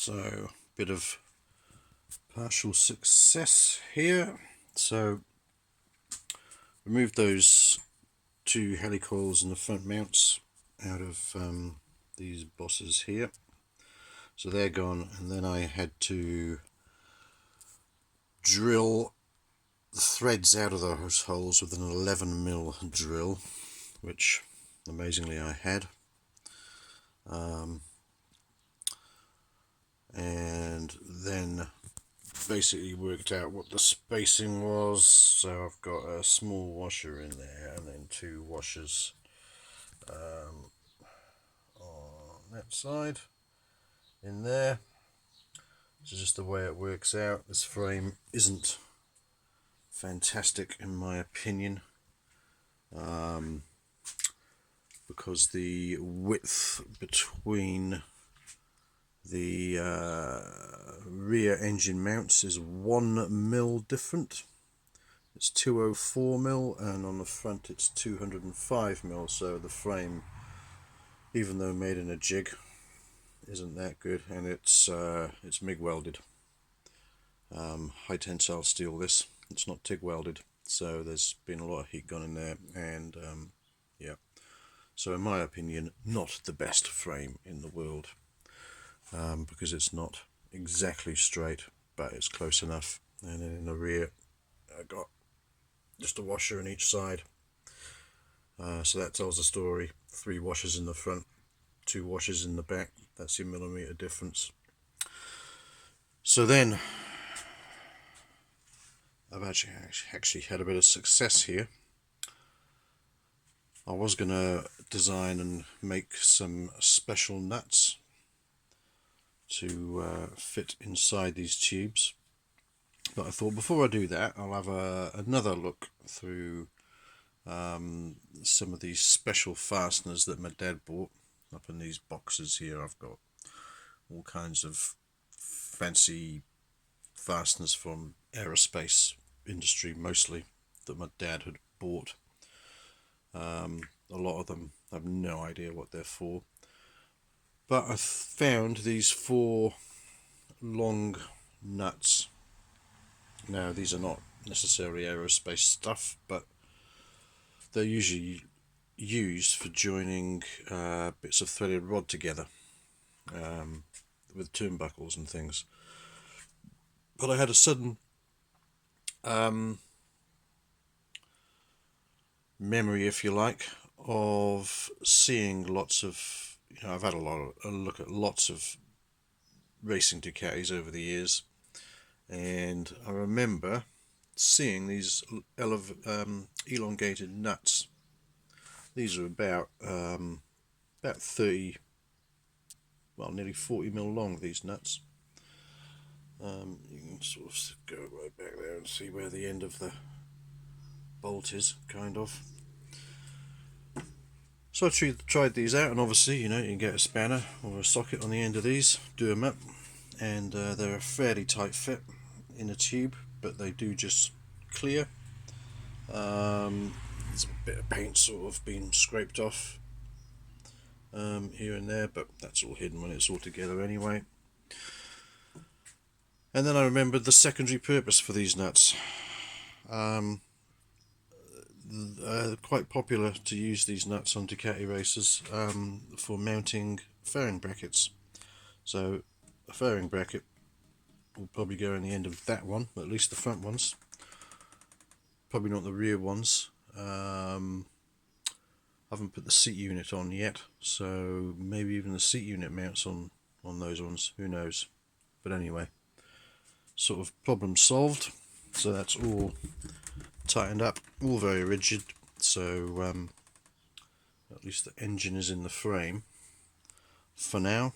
So, bit of partial success here. So, remove those two helicoils and the front mounts out of these bosses here. So they're gone, and then I had to drill the threads out of those holes with an 11mm drill, which amazingly I had. And then basically worked out what the spacing was. So I've got a small washer in there and then two washers on that side in there. So just the way it works out. This frame isn't fantastic in my opinion, because the width between the rear engine mounts is 1mm different. It's 204mm, and on the front it's 205mm, so the frame, even though made in a jig, isn't that good, and it's MIG welded. High tensile steel this, it's not TIG welded, so there's been a lot of heat gone in there, and yeah, so in my opinion not the best frame in the world, because it's not exactly straight, but it's close enough. And then in the rear I got just a washer on each side, so that tells the story. 3 washers in the front, 2 washers in the back, that's your millimeter difference. So then I've actually had a bit of success here. I was going to design and make some special nuts to fit inside these tubes, but I thought before I do that I'll have another look through some of these special fasteners that my dad bought. Up in these boxes here I've got all kinds of fancy fasteners from aerospace industry mostly that my dad had bought. A lot of them I have no idea what they're for, but I found these 4 long nuts. Now these are not necessarily aerospace stuff, but they're usually used for joining bits of threaded rod together with turnbuckles and things. But I had a sudden memory, if you like, of seeing lots of, I've had a look at lots of racing Ducatis over the years, and I remember seeing these elongated nuts. These are about 30, well, nearly 40mm long, these nuts. You can sort of go right back there and see where the end of the bolt is, kind of. So I tried these out, and obviously, you can get a spanner or a socket on the end of these, do them up, and they're a fairly tight fit in a tube, but they do just clear. There's a bit of paint sort of being scraped off here and there, but that's all hidden when it's all together anyway. And then I remembered the secondary purpose for these nuts. Quite popular to use these nuts on Ducati racers for mounting fairing brackets. So a fairing bracket will probably go in the end of that one, at least the front ones. Probably not the rear ones. I haven't put the seat unit on yet, so maybe even the seat unit mounts on those ones, who knows. But anyway, sort of problem solved. So that's all tightened up, all very rigid, so at least the engine is in the frame for now.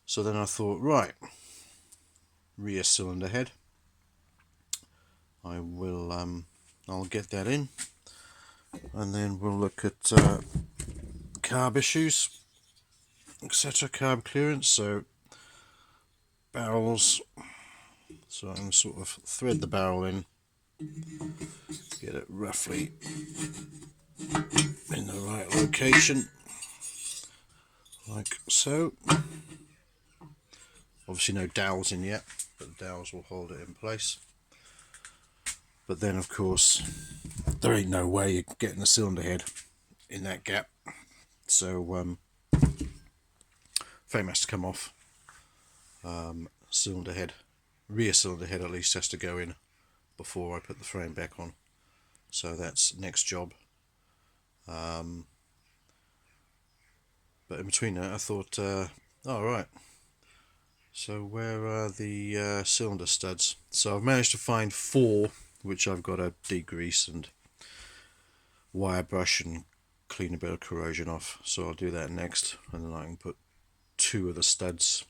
So then I thought, right, rear cylinder head, I'll get that in, and then we'll look at carb issues, etc., carb clearance. So barrels, so I can sort of thread the barrel in, get it roughly in the right location, like so. Obviously no dowels in yet, but the dowels will hold it in place. But then of course there ain't no way you're getting the cylinder head in that gap, so frame has to come off. Cylinder head, rear cylinder head at least, has to go in before I put the frame back on. So that's next job. But in between that I thought, alright, so where are the cylinder studs? So I've managed to find 4 which I've got to degrease and wire brush and clean a bit of corrosion off. So I'll do that next, and then I can put 2 of the studs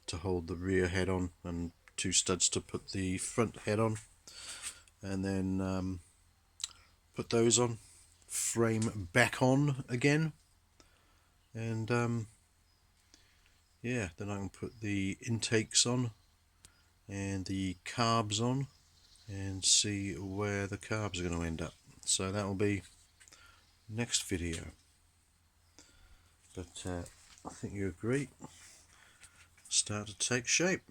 to hold the rear head on and 2 studs to put the front head on, and then put those on, frame back on again, and yeah, then I can put the intakes on and the carbs on and see where the carbs are going to end up. So that will be next video. But I think you agree, start to take shape.